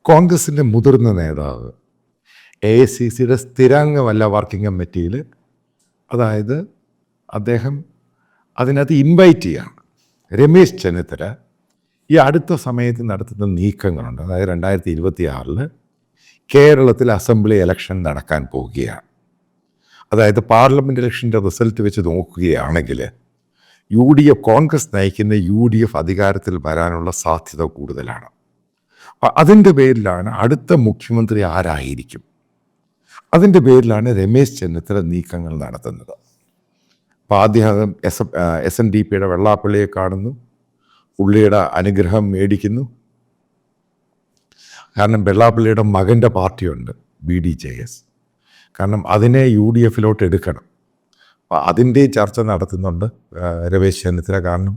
കോൺഗ്രസിൻ്റെ മുതിർന്ന നേതാവ് AICCയുടെ സ്ഥിരാംഗമല്ല വർക്കിംഗ് കമ്മിറ്റിയിൽ. അതായത് അദ്ദേഹം അതിനകത്ത് ഇൻവൈറ്റ് ചെയ്യാണ് രമേശ് ചെന്നിത്തല ഈ അടുത്ത സമയത്ത് നടത്തുന്ന നീക്കങ്ങളുണ്ട്. അതായത് 2026 കേരളത്തിൽ അസംബ്ലി ഇലക്ഷൻ നടക്കാൻ പോവുകയാണ്. അതായത് പാർലമെൻറ്റ് ഇലക്ഷൻ്റെ റിസൾട്ട് വെച്ച് നോക്കുകയാണെങ്കിൽ കോൺഗ്രസ് നയിക്കുന്ന UDF അധികാരത്തിൽ വരാനുള്ള സാധ്യത കൂടുതലാണ്. അതിൻ്റെ പേരിലാണ് അടുത്ത മുഖ്യമന്ത്രി ആരായിരിക്കും, അതിൻ്റെ പേരിലാണ് രമേശ് ചെന്നിത്തല നീക്കങ്ങൾ നടത്തുന്നത്. അപ്പോൾ ആദ്യം SNDPയുടെ വെള്ളാപ്പള്ളിയെ കാണുന്നു, പുള്ളിയുടെ അനുഗ്രഹം മേടിക്കുന്നു. കാരണം വെള്ളാപ്പള്ളിയുടെ മകൻ്റെ പാർട്ടിയുണ്ട് BDJS, കാരണം അതിനെ UDFിലോട്ട് എടുക്കണം. അപ്പോൾ അതിൻ്റെ ചർച്ച നടത്തുന്നുണ്ട് രമേശ് ചെന്നിത്തല. കാരണം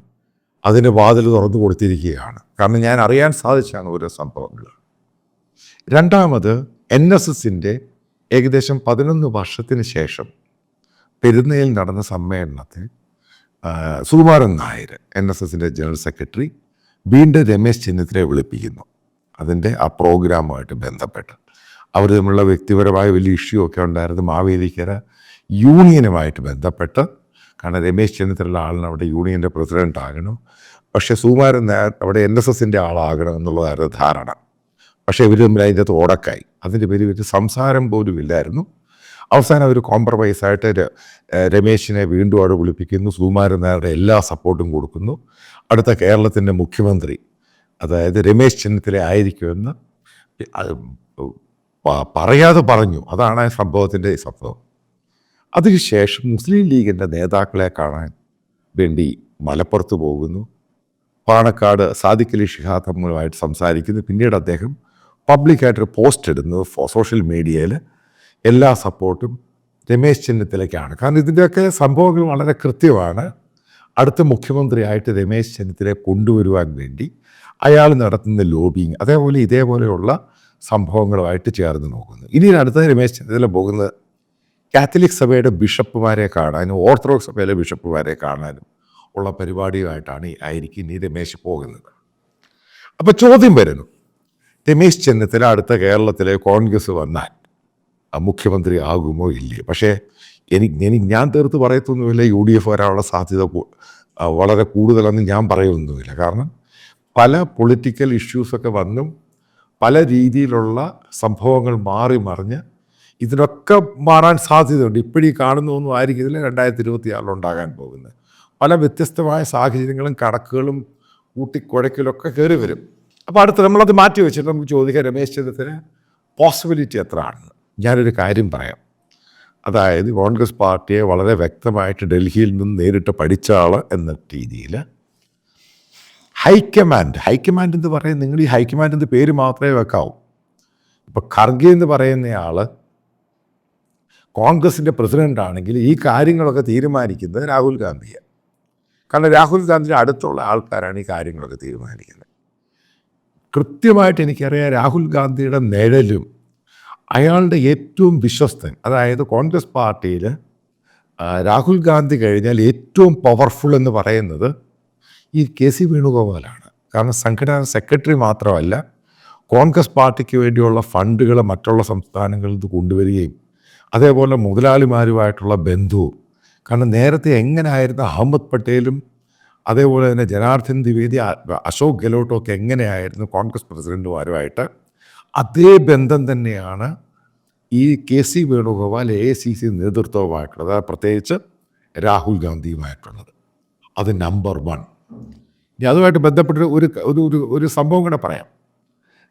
അതിന് വാതിൽ തുറന്നു കൊടുത്തിരിക്കുകയാണ്. കാരണം ഞാൻ അറിയാൻ സാധിച്ചാണ് ഓരോ സംഭവങ്ങൾ. രണ്ടാമത് NSSൻ്റെ ഏകദേശം 11 വർഷത്തിന് ശേഷം പെരുന്നയിൽ നടന്ന സമ്മേളനത്തിൽ സുകുമാരൻ നായർ NSSൻ്റെ ജനറൽ സെക്രട്ടറി വീണ്ടും രമേശ് ചെന്നിത്തലയെ വിളിപ്പിക്കുന്നു. അതിൻ്റെ ആ പ്രോഗ്രാമുമായിട്ട് ബന്ധപ്പെട്ട് അവർ തമ്മിലുള്ള വ്യക്തിപരമായ വലിയ ഇഷ്യൂ ഒക്കെ ഉണ്ടായിരുന്നു. മാവേലിക്കര യൂണിയനുമായിട്ട് ബന്ധപ്പെട്ട്, കാരണം രമേശ് ചെന്നിത്തല ആളിന് അവിടെ യൂണിയൻ്റെ പ്രസിഡൻ്റ് ആകണം, പക്ഷേ സുകുമാരൻ നായർ അവിടെ NSSൻ്റെ ആളാകണം എന്നുള്ളതായിരുന്നു ധാരണ. പക്ഷേ ഇവർ തമ്മിൽ അതിൻ്റെ അകത്ത് ഓടക്കായി. അതിൻ്റെ പേര് ഒരു സംസാരം പോലും ഇല്ലായിരുന്നു. അവസാനം അവർ കോംപ്രമൈസായിട്ട് രമേശിനെ വീണ്ടും അവിടെ വിളിപ്പിക്കുന്നു. സുകുമാരൻ നായരുടെ എല്ലാ സപ്പോർട്ടും കൊടുക്കുന്നു. അടുത്ത കേരളത്തിൻ്റെ മുഖ്യമന്ത്രി അതായത് രമേശ് ചെന്നിത്തല ആയിരിക്കുമെന്ന് പറയാതെ പറഞ്ഞു. അതാണ് ആ സംഭവത്തിൻ്റെ സംഭവം. അതിനുശേഷം മുസ്ലിം ലീഗിൻ്റെ നേതാക്കളെ കാണാൻ വേണ്ടി മലപ്പുറത്ത് പോകുന്നു. പാണക്കാട് സാദിഖ് അലി ശിഹാബ് തങ്ങളുമായിട്ട് സംസാരിക്കുന്നു. പിന്നീട് അദ്ദേഹം പബ്ലിക്കായിട്ടൊരു പോസ്റ്റ് ഇടുന്നു സോഷ്യൽ മീഡിയയിൽ. എല്ലാ സപ്പോർട്ടും രമേശ് ചെന്നിത്തലയ്ക്കാണ്. കാരണം ഇതിൻ്റെയൊക്കെ സംഭവങ്ങൾ വളരെ കൃത്യമാണ്. അടുത്ത മുഖ്യമന്ത്രിയായിട്ട് രമേശ് ചെന്നിത്തലയെ കൊണ്ടുവരുവാൻ വേണ്ടി അയാൾ നടത്തുന്ന ലോബിങ്, അതേപോലെ ഇതേപോലെയുള്ള സംഭവങ്ങളുമായിട്ട് ചേർന്ന് നോക്കുന്നു. ഇനി അടുത്ത രമേശ് ചെന്നിത്തല പോകുന്നത് കാത്തലിക് സഭയുടെ ബിഷപ്പുമാരെ കാണാനും ഓർത്തഡോക്സ് സഭയിലെ ബിഷപ്പുമാരെ കാണാനും ഉള്ള പരിപാടിയുമായിട്ടാണ് ആയിരിക്കും ഇനി രമേശ് പോകുന്നത്. അപ്പോൾ ചോദ്യം വരുന്നു, രമേശ് ചെന്നിത്തല അടുത്ത കേരളത്തിലെ കോൺഗ്രസ് വന്നാൽ മുഖ്യമന്ത്രി ആകുമോ ഇല്ലയോ? പക്ഷേ ഞാൻ തീർത്ത് പറയത്തൊന്നുമില്ല UDF വരാനുള്ള സാധ്യത വളരെ കൂടുതലെന്ന് ഞാൻ പറയൊന്നുമില്ല. കാരണം പല പൊളിറ്റിക്കൽ ഇഷ്യൂസൊക്കെ വന്നും പല രീതിയിലുള്ള സംഭവങ്ങൾ മാറി മറിഞ്ഞ് ഇതിനൊക്കെ മാറാൻ സാധ്യതയുണ്ട്. ഇപ്പോഴീ കാണുന്നൊന്നും ആയിരിക്കില്ല 2026 ഉണ്ടാകാൻ പോകുന്നത്. പല വ്യത്യസ്തമായ സാഹചര്യങ്ങളും കണക്കുകളും കൂട്ടിക്കുഴയ്ക്കലൊക്കെ കയറി വരും. അപ്പോൾ അടുത്ത് നമ്മളത് മാറ്റി വെച്ചിട്ട് നമുക്ക് ചോദിക്കാം, രമേശ് ചെന്നിത്തല പോസിബിലിറ്റി എത്ര ആണെന്ന്. ഞാനൊരു കാര്യം പറയാം. അതായത് കോൺഗ്രസ് പാർട്ടിയെ വളരെ വ്യക്തമായിട്ട് ഡൽഹിയിൽ നിന്ന് നേരിട്ട് പഠിച്ച ആൾ എന്ന രീതിയിൽ ഹൈക്കമാൻഡ് എന്ന് പറയുന്നത്, നിങ്ങൾ ഈ ഹൈക്കമാൻഡ് എന്ന് പേര് മാത്രമേ വെക്കാവൂ. ഇപ്പോൾ ഖർഗെ എന്ന് പറയുന്നയാൾ കോൺഗ്രസിൻ്റെ പ്രസിഡൻ്റ് ആണെങ്കിൽ ഈ കാര്യങ്ങളൊക്കെ തീരുമാനിക്കുന്നത് രാഹുൽ ഗാന്ധിയാണ്. കാരണം രാഹുൽ ഗാന്ധിയുടെ അടുത്തുള്ള ആൾക്കാരാണ് ഈ കാര്യങ്ങളൊക്കെ തീരുമാനിക്കുന്നത്. കൃത്യമായിട്ട് എനിക്കറിയാം രാഹുൽ ഗാന്ധിയുടെ നിഴലും അയാളുടെ ഏറ്റവും വിശ്വസ്തൻ, അതായത് കോൺഗ്രസ് പാർട്ടിയിൽ രാഹുൽ ഗാന്ധി കഴിഞ്ഞാൽ ഏറ്റവും പവർഫുൾ എന്ന് പറയുന്നത് ഈ KC വേണുഗോപാലാണ്. കാരണം സംഘടനാ സെക്രട്ടറി മാത്രമല്ല, കോൺഗ്രസ് പാർട്ടിക്ക് വേണ്ടിയുള്ള ഫണ്ടുകൾ മറ്റുള്ള സംസ്ഥാനങ്ങളിൽ നിന്ന് കൊണ്ടുവരികയും അതേപോലെ മുതലാളിമാരുമായിട്ടുള്ള ബന്ധവും. കാരണം നേരത്തെ എങ്ങനെയായിരുന്നു അഹമ്മദ് പട്ടേലും അതേപോലെ തന്നെ ജനാർദ്ദൻ ദ്വിവേദി, അശോക് ഗെഹ്ലോട്ടും ഒക്കെ എങ്ങനെയായിരുന്നു കോൺഗ്രസ് പ്രസിഡൻറ്റുമാരുമായിട്ട്, അതേ ബന്ധം തന്നെയാണ് ഈ KC വേണുഗോപാൽ AICC നേതൃത്വവുമായിട്ടുള്ളത്, പ്രത്യേകിച്ച് രാഹുൽ ഗാന്ധിയുമായിട്ടുള്ളത്. അത് നമ്പർ 1. ഇനി അതുമായിട്ട് ബന്ധപ്പെട്ട് ഒരു സംഭവം കൂടെ പറയാം.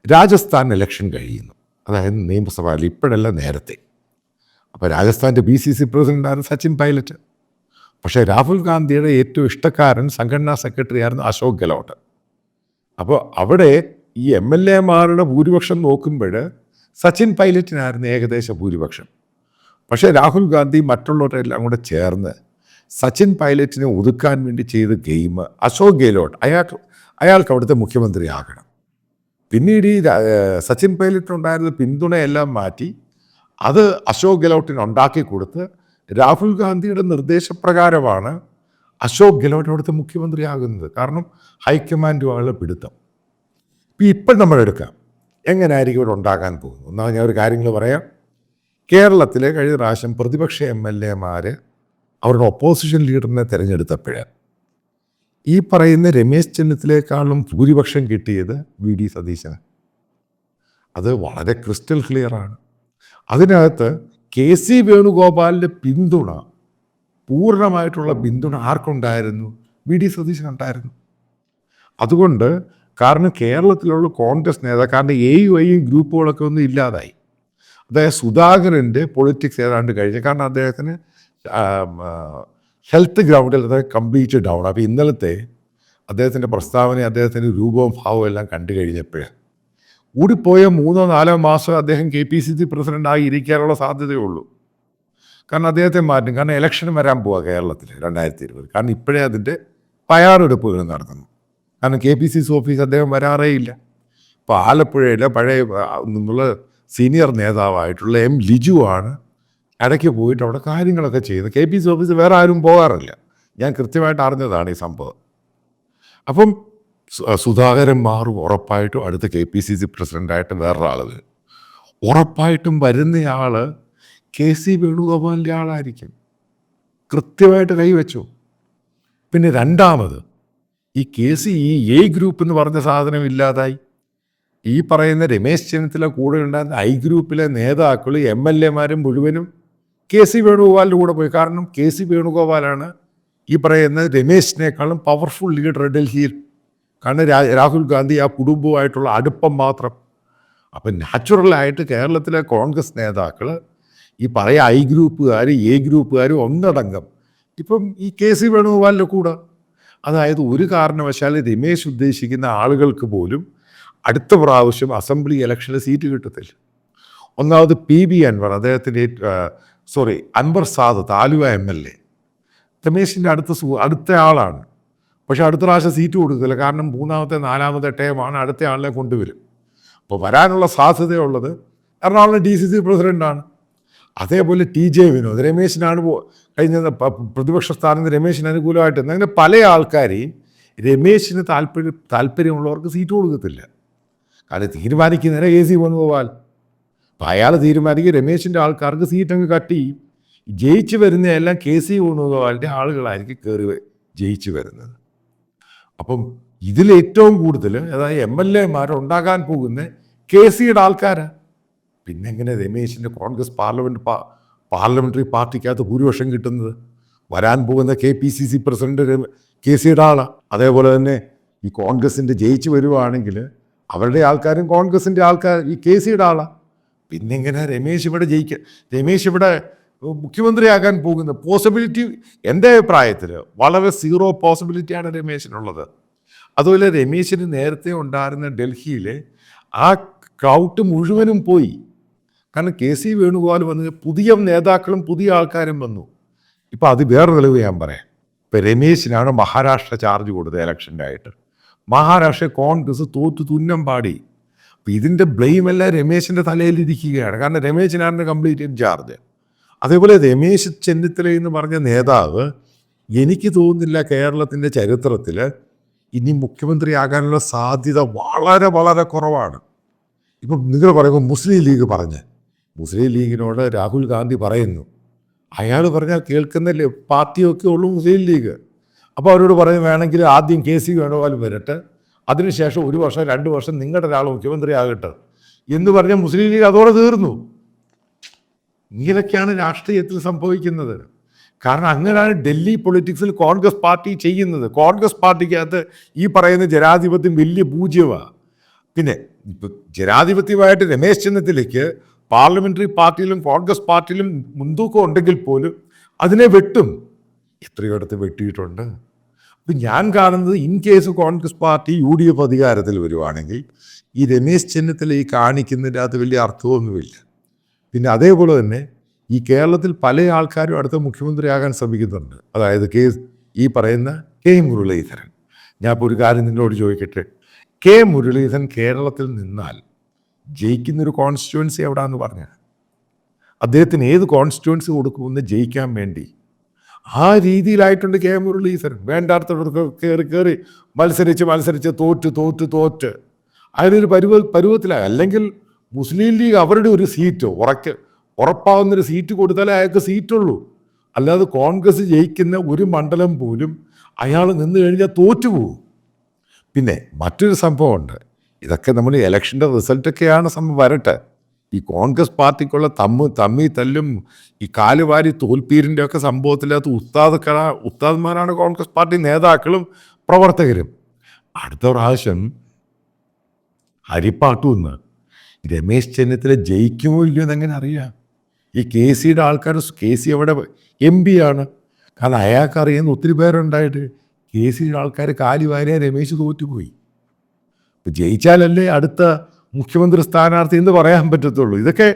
രാജസ്ഥാൻ ഇലക്ഷൻ കഴിയുന്നു, അതായത് നിയമസഭയിൽ, ഇപ്പോഴല്ല നേരത്തെ. അപ്പോൾ രാജസ്ഥാൻ്റെ BCC പ്രസിഡൻ്റായിരുന്നു സച്ചിൻ പൈലറ്റ്. പക്ഷേ രാഹുൽ ഗാന്ധിയുടെ ഏറ്റവും ഇഷ്ടക്കാരൻ സംഘടനാ സെക്രട്ടറി ആയിരുന്നു അശോക് ഗെഹ്ലോട്ട്. അപ്പോൾ അവിടെ ഈ MLAമാരുടെ ഭൂരിപക്ഷം നോക്കുമ്പോൾ സച്ചിൻ പൈലറ്റിനായിരുന്നു ഏകദേശ ഭൂരിപക്ഷം. പക്ഷേ രാഹുൽ ഗാന്ധി മറ്റുള്ളവരെല്ലാം കൂടെ ചേർന്ന് സച്ചിൻ പൈലറ്റിനെ ഒതുക്കാൻ വേണ്ടി ചെയ്ത ഗെയിം അശോക് ഗെഹ്ലോട്ട് അയാൾക്ക് അവിടുത്തെ മുഖ്യമന്ത്രി ആകണം. പിന്നീട് ഈ സച്ചിൻ പൈലറ്റിനുണ്ടായിരുന്ന പിന്തുണയെല്ലാം മാറ്റി അത് അശോക് ഗെഹ്ലോട്ടിന് ഉണ്ടാക്കി കൊടുത്ത് രാഹുൽ ഗാന്ധിയുടെ നിർദ്ദേശപ്രകാരമാണ് അശോക് ഗെഹ്ലോട്ട് അവിടുത്തെ മുഖ്യമന്ത്രിയാകുന്നത്. കാരണം ഹൈക്കമാൻഡുമായുള്ള പിടുത്തം. ഇപ്പം നമ്മളെടുക്കാം എങ്ങനെയായിരിക്കും ഇവിടെ ഉണ്ടാക്കാൻ പോകുന്നത്? ഒന്നാമത് ഞാൻ ഒരു കാര്യങ്ങൾ പറയാം. കേരളത്തിലെ കഴിഞ്ഞ പ്രാവശ്യം പ്രതിപക്ഷ MLA മാർ അവരുടെ ഒപ്പോസിഷൻ ലീഡറിനെ തിരഞ്ഞെടുത്തപ്പോഴ് ഈ പറയുന്ന രമേശ് ചെന്നിത്തലയെക്കാളും ഭൂരിപക്ഷം കിട്ടിയത് VD സതീശന്. അത് വളരെ ക്രിസ്റ്റൽ ക്ലിയറാണ്. അതിനകത്ത് KC വേണുഗോപാലിൻ്റെ പിന്തുണ, പൂർണ്ണമായിട്ടുള്ള പിന്തുണ ആർക്കുണ്ടായിരുന്നു? VD സതീശനുണ്ടായിരുന്നു. അതുകൊണ്ട് കാരണം കേരളത്തിലുള്ള കോൺഗ്രസ് നേതാക്കൾ, കാരണം AUIയും ഗ്രൂപ്പുകളൊക്കെ ഒന്നും ഇല്ലാതായി. അതായത് സുധാകരൻ്റെ പൊളിറ്റിക്സ് ഏതാണ്ട് കഴിഞ്ഞു. കാരണം അദ്ദേഹത്തിന് ഹെൽത്ത് ഗ്രൗണ്ടിൽ അത് കംപ്ലീറ്റ് ഡൗൺ. അപ്പോൾ ഇന്നലത്തെ അദ്ദേഹത്തിൻ്റെ പ്രസ്താവന, അദ്ദേഹത്തിൻ്റെ രൂപവും ഭാവവും എല്ലാം കണ്ടു കഴിഞ്ഞപ്പോൾ കൂടിപ്പോയ 3-4 മാസം അദ്ദേഹം KPCC പ്രസിഡൻ്റായി ഇരിക്കാനുള്ള സാധ്യതയുള്ളൂ. കാരണം അദ്ദേഹത്തെ മാറ്റും. കാരണം ഇലക്ഷൻ വരാൻ പോവുക കേരളത്തിൽ 2020. കാരണം ഇപ്പോഴേ അതിൻ്റെ തയ്യാറെടുപ്പുകൾ നടത്തുന്നു. കാരണം KPCC ഓഫീസ് അദ്ദേഹം വരാറേ ഇല്ല. ഇപ്പോൾ ആലപ്പുഴയിലെ പഴയ നിന്നുള്ള സീനിയർ നേതാവായിട്ടുള്ള M. ലിജു ആണ് ഇടയ്ക്ക് പോയിട്ട് അവിടെ കാര്യങ്ങളൊക്കെ ചെയ്യുന്നത്. KPCC ഓഫീസ് വേറെ ആരും പോകാറില്ല. ഞാൻ കൃത്യമായിട്ട് അറിഞ്ഞതാണ് ഈ സംഭവം. അപ്പം സുധാകരൻ മാറും ഉറപ്പായിട്ടും അടുത്ത KPCC പ്രസിഡൻ്റായിട്ട് വേറൊരാൾ വരും. ഉറപ്പായിട്ടും വരുന്നയാൾ KC വേണുഗോപാലിൻ്റെ ആളായിരിക്കും. കൃത്യമായിട്ട് കൈവച്ചു. പിന്നെ രണ്ടാമത് ഈ A ഗ്രൂപ്പ് എന്ന് പറഞ്ഞ സാധനം ഇല്ലാതായി. ഈ പറയുന്ന രമേശ് ചെന്നിത്തല കൂടെ ഉണ്ടായിരുന്ന I ഗ്രൂപ്പിലെ നേതാക്കൾ MLA മാരും മുഴുവനും KC വേണുഗോപാലിൻ്റെ കൂടെ പോയി. കാരണം KC വേണുഗോപാലാണ് ഈ പറയുന്ന രമേശിനേക്കാളും പവർഫുൾ ലീഡർ ഡൽഹിയിൽ. കാരണം രാഹുൽ ഗാന്ധി ആ കുടുംബവുമായിട്ടുള്ള അടുപ്പം മാത്രം. അപ്പം നാച്ചുറലായിട്ട് കേരളത്തിലെ കോൺഗ്രസ് നേതാക്കൾ ഈ പറയുക I ഗ്രൂപ്പുകാർ A ഗ്രൂപ്പുകാരും ഒന്നടങ്കം ഇപ്പം ഈ KC വേണുഗോപാലിൻ്റെ കൂടെ. അതായത് ഒരു കാരണവശാലും രമേശ് ഉദ്ദേശിക്കുന്ന ആളുകൾക്ക് പോലും അടുത്ത പ്രാവശ്യം അസംബ്ലി ഇലക്ഷനിൽ സീറ്റ് കിട്ടത്തില്ല. ഒന്നാമത് PB അൻവർ, അദ്ദേഹത്തിൻ്റെ അൻവർ സാദത്ത് ആലുവ MLA രമേശിൻ്റെ അടുത്ത ആളാണ്. പക്ഷെ അടുത്ത പ്രാവശ്യം സീറ്റ് കൊടുക്കില്ല. കാരണം 3ാമത്തെ 4ാമത്തെ ടേമാണ് അടുത്ത ആളിനെ കൊണ്ടുവരും. അപ്പോൾ വരാനുള്ള സാധ്യതയുള്ളത് എറണാകുളം DCC പ്രസിഡൻ്റാണ്. അതേപോലെ TJ വിനോദ് രമേശിനാണ് കഴിഞ്ഞ പ്രതിപക്ഷ സ്ഥാനത്ത് രമേശിന് അനുകൂലമായിട്ട്. അങ്ങനെ പല ആൾക്കാരെയും രമേശിന് താല്പര്യമുള്ളവർക്ക് സീറ്റ് കൊടുക്കത്തില്ല. കാരണം തീരുമാനിക്കുന്നതിനെ KC വേണുഗോപാൽ. അപ്പം അയാൾ തീരുമാനിക്കും രമേശിൻ്റെ ആൾക്കാർക്ക് സീറ്റ് അങ്ങ് കട്ട് ചെയ്യും. ജയിച്ചു വരുന്നതെല്ലാം KC വേണുഗോപാലിൻ്റെ ആളുകളായിരിക്കും കയറി ജയിച്ചു വരുന്നത്. അപ്പം ഇതിലേറ്റവും കൂടുതൽ അതായത് MLA-മാർ ഉണ്ടാകാൻ പോകുന്ന KCയുടെ ആൾക്കാരാണ്. പിന്നെ എങ്ങനെ രമേശിൻ്റെ കോൺഗ്രസ് പാർലമെൻ്ററി പാർട്ടിക്കകത്ത് ഭൂരിപക്ഷം കിട്ടുന്നത്? വരാൻ പോകുന്ന KPCC പ്രസിഡന്റ് KCയുടെ ആളാണ്. അതേപോലെ തന്നെ ഈ കോൺഗ്രസിൻ്റെ ജയിച്ചു വരുവാണെങ്കിൽ അവരുടെ ആൾക്കാരും കോൺഗ്രസിൻ്റെ ആൾക്കാർ ഈ KCയുടെ ആളാണ്. പിന്നെ എങ്ങനെ രമേശ് ഇവിടെ മുഖ്യമന്ത്രിയാകാൻ പോകുന്ന പോസിബിലിറ്റി എൻ്റെ അഭിപ്രായത്തിൽ വളരെ 0 പോസിബിലിറ്റിയാണ് രമേശിനുള്ളത്. അതുപോലെ രമേശിന് നേരത്തെ ഉണ്ടായിരുന്ന ഡൽഹിയിലെ ആ ക്രൗഡ് മുഴുവനും പോയി. കാരണം KC വേണുഗോപാൽ വന്ന് പുതിയ നേതാക്കളും പുതിയ ആൾക്കാരും വന്നു. ഇപ്പം അത് വേറെ തെളിവ് ഞാൻ പറയാം. ഇപ്പം രമേശിനാണ് മഹാരാഷ്ട്ര ചാർജ് കൊടുത്തത് ഇലക്ഷൻ്റെ ആയിട്ട്. മഹാരാഷ്ട്ര കോൺഗ്രസ് തോറ്റു തുന്നം പാടി. അപ്പം ഇതിൻ്റെ ബ്ലെയിമെല്ലാം രമേശിൻ്റെ തലയിലിരിക്കുകയാണ്. കാരണം രമേശിനാണ് കംപ്ലീറ്റ് ഇൻചാർജ്. അതേപോലെ രമേശ് ചെന്നിത്തല എന്ന് പറഞ്ഞ നേതാവ് എനിക്ക് തോന്നുന്നില്ല കേരളത്തിൻ്റെ ചരിത്രത്തിൽ ഇനി മുഖ്യമന്ത്രിയാകാനുള്ള സാധ്യത വളരെ വളരെ കുറവാണ്. ഇപ്പം നിങ്ങൾ പറയുമ്പോൾ മുസ്ലിം ലീഗിനോട് രാഹുൽ ഗാന്ധി പറയുന്നു, അയാൾ പറഞ്ഞാൽ കേൾക്കുന്നില്ലേ പാർട്ടിയൊക്കെ ഉള്ളൂ മുസ്ലിം ലീഗ്. അപ്പോൾ അവരോട് പറയും വേണമെങ്കിൽ ആദ്യം KC വേണുഗോപാൽ വരട്ടെ, അതിനുശേഷം 1 വർഷം 2 വർഷം നിങ്ങളുടെ ഒരാൾ മുഖ്യമന്ത്രി ആകട്ടെ എന്ന് പറഞ്ഞാൽ മുസ്ലിം ലീഗ് അതോടെ തീർന്നു. ഇങ്ങനെയൊക്കെയാണ് രാഷ്ട്രീയത്തിൽ സംഭവിക്കുന്നത്. കാരണം അങ്ങനെയാണ് ഡൽഹി പൊളിറ്റിക്സിൽ കോൺഗ്രസ് പാർട്ടി ചെയ്യുന്നത്. കോൺഗ്രസ് പാർട്ടിക്കകത്ത് ഈ പറയുന്ന ജനാധിപത്യം വലിയ പൂജ്യമാണ്. പിന്നെ ഇപ്പം ജനാധിപത്യമായിട്ട് രമേശ് ചെന്നിത്തലയ്ക്ക് പാർലമെൻ്ററി പാർട്ടിയിലും കോൺഗ്രസ് പാർട്ടിയിലും മുൻതൂക്കം ഉണ്ടെങ്കിൽ പോലും അതിനെ വെട്ടും. എത്രയിടത്ത് വെട്ടിയിട്ടുണ്ട്. അപ്പം ഞാൻ കാണുന്നത് in case Congress party UDF അധികാരത്തിൽ വരുവാണെങ്കിൽ ഈ രമേശ് ചെന്നിത്തല ഈ കാണിക്കുന്നതിൻ്റെ അകത്ത് വലിയ അർത്ഥമൊന്നുമില്ല. പിന്നെ അതേപോലെ തന്നെ ഈ കേരളത്തിൽ പല ആൾക്കാരും അടുത്ത മുഖ്യമന്ത്രിയാകാൻ ശ്രമിക്കുന്നുണ്ട്. അതായത് ഈ പറയുന്ന K. മുരളീധരൻ. ഞാൻ ഇപ്പോൾ ഒരു കാര്യം നിങ്ങളോട് ചോദിക്കട്ടെ, K. മുരളീധരൻ കേരളത്തിൽ നിന്നാൽ ജയിക്കുന്നൊരു കോൺസ്റ്റിറ്റ്യുവൻസി എവിടാന്ന് പറഞ്ഞാൽ അദ്ദേഹത്തിന് ഏത് കോൺസ്റ്റിറ്റ്യുവൻസി കൊടുക്കുമെന്ന് ജയിക്കാൻ വേണ്ടി ആ രീതിയിലായിട്ടുണ്ട് K. മുരളീധരൻ. വേണ്ടാത്തവർക്ക് കയറി മത്സരിച്ച് തോറ്റ് അതിനൊരു പരുവത്തിലായി. അല്ലെങ്കിൽ മുസ്ലിം ലീഗ് അവരുടെ ഒരു സീറ്റ് ഉറപ്പാവുന്നൊരു സീറ്റ് കൊടുത്താലേ അയാൾക്ക് സീറ്റുള്ളൂ. അല്ലാതെ കോൺഗ്രസ് ജയിക്കുന്ന ഒരു മണ്ഡലം പോലും അയാൾ നിന്ന് കഴിഞ്ഞാൽ തോറ്റുപോകും. പിന്നെ മറ്റൊരു സംഭവമുണ്ട്. ഇതൊക്കെ നമ്മൾ ഇലക്ഷൻ്റെ റിസൾട്ടൊക്കെയാണ് സംഭവം വരട്ടെ. ഈ കോൺഗ്രസ് പാർട്ടിക്കുള്ള തമ്മി തല്ലും ഈ കാലുവാരി തോൽപ്പീരിൻ്റെ ഒക്കെ സംഭവത്തിനകത്ത് ഉസ്താദ്മാരാണ് കോൺഗ്രസ് പാർട്ടി നേതാക്കളും പ്രവർത്തകരും. അടുത്ത പ്രാവശ്യം ഹരിപ്പാട്ടൂന്ന് രമേശ് ചെന്നിത്തല ജയിക്കുമോ ഇല്ലയോ എന്നെങ്ങനെ അറിയാം? ഈ കെ സിയുടെ ആൾക്കാർ, കെ സി അവിടെ MP ആണ്. കാരണം അയാൾക്കറിയുന്ന ഒത്തിരി പേരുണ്ടായിട്ട് കെ സിയുടെ ആൾക്കാർ കാലുവാരിയ രമേശ് തോറ്റുപോയി. ഇപ്പം ജയിച്ചാലല്ലേ അടുത്ത മുഖ്യമന്ത്രി സ്ഥാനാർത്ഥി എന്ന് പറയാൻ പറ്റത്തുള്ളൂ. ഇതൊക്കെ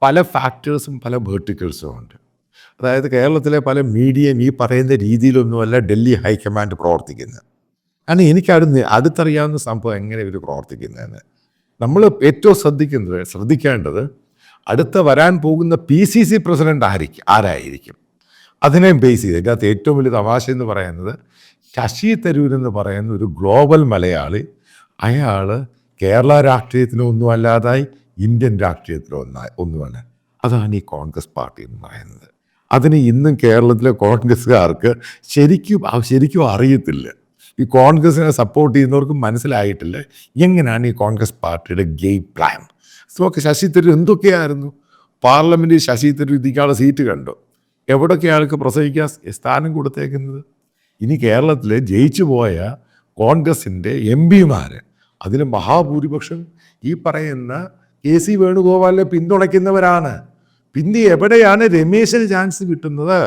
പല ഫാക്ടേഴ്സും പല വേർട്ടിക്കൽസും ഉണ്ട്. അതായത് കേരളത്തിലെ പല മീഡിയയും ഈ പറയുന്ന രീതിയിലൊന്നുമല്ല ഡൽഹി ഹൈക്കമാൻഡ് പ്രവർത്തിക്കുന്നത്. കാരണം എനിക്ക് അടുത്തറിയാവുന്ന സംഭവം എങ്ങനെ ഇവർ പ്രവർത്തിക്കുന്നതെന്ന്. നമ്മൾ ഏറ്റവും ശ്രദ്ധിക്കേണ്ടത് അടുത്ത വരാൻ പോകുന്ന PCC പ്രസിഡന്റ് ആരായിരിക്കും, അതിനെ ബേസ് ചെയ്ത്. ഇതിനകത്ത് ഏറ്റവും വലിയ തമാശ എന്ന് പറയുന്നത് ശശി തരൂർ എന്ന് പറയുന്ന ഒരു ഗ്ലോബൽ മലയാളി, അയാൾ കേരള രാഷ്ട്രീയത്തിലൊന്നും അല്ലാതായി ഇന്ത്യൻ രാഷ്ട്രീയത്തിലൊന്നുമല്ല. അതാണ് ഈ കോൺഗ്രസ് പാർട്ടി എന്ന് പറയുന്നത്. അതിന് ഇന്നും കേരളത്തിലെ കോൺഗ്രസ്സുകാർക്ക് ശരിക്കും അറിയത്തില്ല. ഈ കോൺഗ്രസിനെ സപ്പോർട്ട് ചെയ്യുന്നവർക്ക് മനസ്സിലായിട്ടില്ല എങ്ങനെയാണ് ഈ കോൺഗ്രസ് പാർട്ടിയുടെ ഗെയിം പ്ലാൻ. നോക്ക്, ശശി തരൂർ എന്തൊക്കെയായിരുന്നു പാർലമെൻറ്റിൽ. ശശി തരൂർ ഇതിക്കാളുടെ സീറ്റ് കണ്ടോ? എവിടൊക്കെ ആൾക്ക് പ്രസംഗിക്കാൻ സ്ഥാനം കൊടുത്തേക്കുന്നത്? ഇനി കേരളത്തിൽ ജയിച്ചു പോയ കോൺഗ്രസിൻ്റെ MP-മാർ അതിൽ മഹാഭൂരിപക്ഷം ഈ പറയുന്ന KC വേണുഗോപാലിനെ പിന്തുണയ്ക്കുന്നവരാണ്. പിന്നെ എവിടെയാണ് രമേശിന് ചാൻസ് കിട്ടുന്നത്?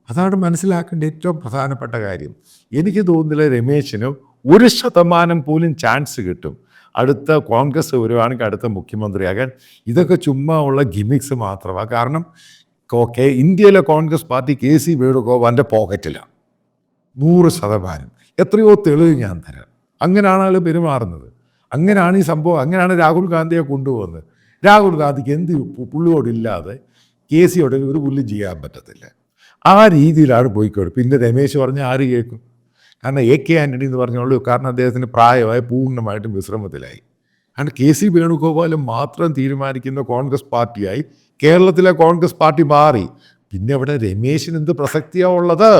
അതാണ് മനസ്സിലാക്കേണ്ട ഏറ്റവും പ്രധാനപ്പെട്ട കാര്യം. എനിക്ക് തോന്നുന്നില്ല രമേശിന് 1% പോലും ചാൻസ് കിട്ടും അടുത്ത കോൺഗ്രസ് വരുവാണെങ്കിൽ അടുത്ത മുഖ്യമന്ത്രിയാകാൻ. ഇതൊക്കെ ചുമ്മാ ഉള്ള ഗിമിക്സ് മാത്രമാണ്. കാരണം ഇന്ത്യയിലെ കോൺഗ്രസ് പാർട്ടി KC വേണുഗോപാലിൻ്റെ പോക്കറ്റിലാണ് 100%. എത്രയോ തെളിവ് ഞാൻ തരാം. അങ്ങനെയാണ് ആൾ പെരുമാറുന്നത്. അങ്ങനെയാണ് ഈ സംഭവം. അങ്ങനെയാണ് രാഹുൽ ഗാന്ധിയെ കൊണ്ടുപോകുന്നത്. രാഹുൽ ഗാന്ധിക്ക് പുള്ളിയോടില്ലാതെ KCയോട് ഒരു പുല്ലും ചെയ്യാൻ പറ്റത്തില്ല. ആ രീതിയിലാണ് പോയിക്കോളും. പിന്നെ രമേശ് പറഞ്ഞാൽ ആര് കേൾക്കും? കാരണം AK ആൻ്റണി എന്ന് പറഞ്ഞോളൂ. കാരണം അദ്ദേഹത്തിന് പ്രായമായി പൂർണ്ണമായിട്ടും വിശ്രമത്തിലായി. കാരണം KC വേണുഗോപാൽ മാത്രം തീരുമാനിക്കുന്ന കോൺഗ്രസ് പാർട്ടിയായി കേരളത്തിലെ കോൺഗ്രസ് പാർട്ടി മാറി. പിന്നെ അവിടെ രമേശിന് എന്ത് പ്രസക്തിയാണ് ഉള്ളത്?